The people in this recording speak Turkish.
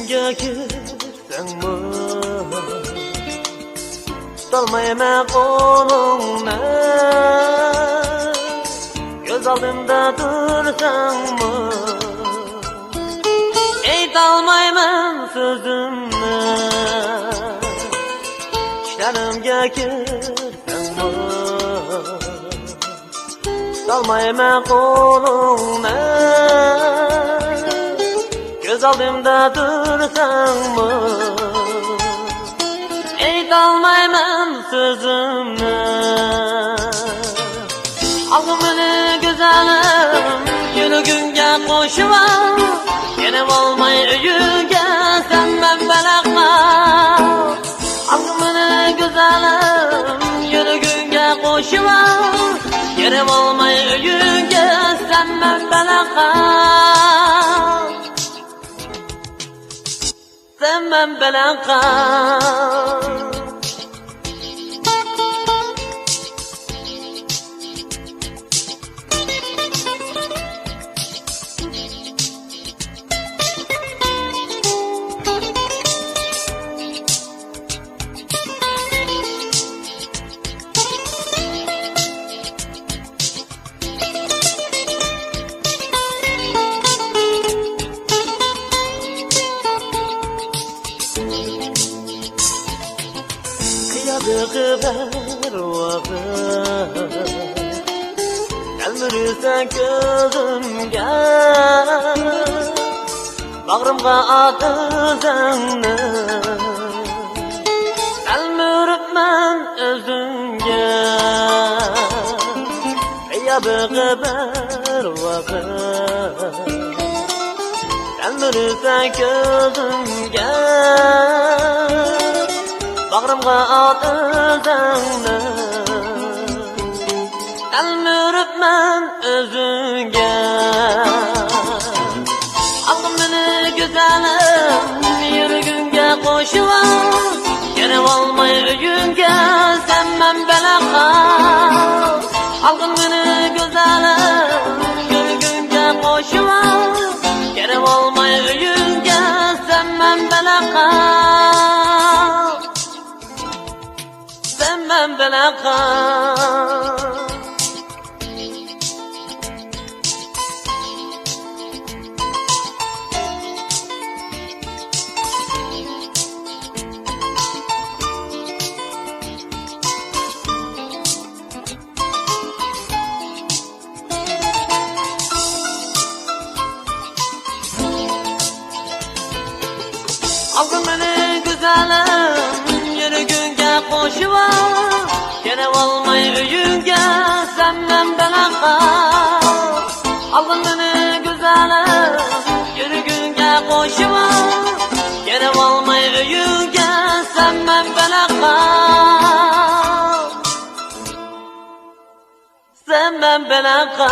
Yuragimga kirsangmi tutolmayman qo'lingni ko'z oldimda tursangmi aytolmayman so'zimni ishlarimga kirsangmi tutolmayman qo'lingni göz oldimda tursangmi aytolmayman so'zimni alg'imini go'zalim yuragimga qo'shib ol yana olmay uyingga senman balaqma alg'imini go'zalim yuragimga qo'shib ol yana olmay uyingga senman balaqma Sen belaka bir vakit Gelmirsen gözümge Bağrımga atızanı Gelmirip men özünge bir vakit Gelmirsen gözümge Bağrımga atızanı Elmirip men özünge Alg'imini güzelim yuragimga qo'shib ol yana olmay uyingga senman balaqa Alg'imini güzelim yuragimga qo'shib ol yana olmay uyingga senman balaqa Sen belaka Alg'imini güzelim yuragimga qo'shib ol yana olmay uyingga senman balaqa Alg'imini güzelim yuragimga qo'shib ol yana olmay uyingga senman balaqa Senman balaqa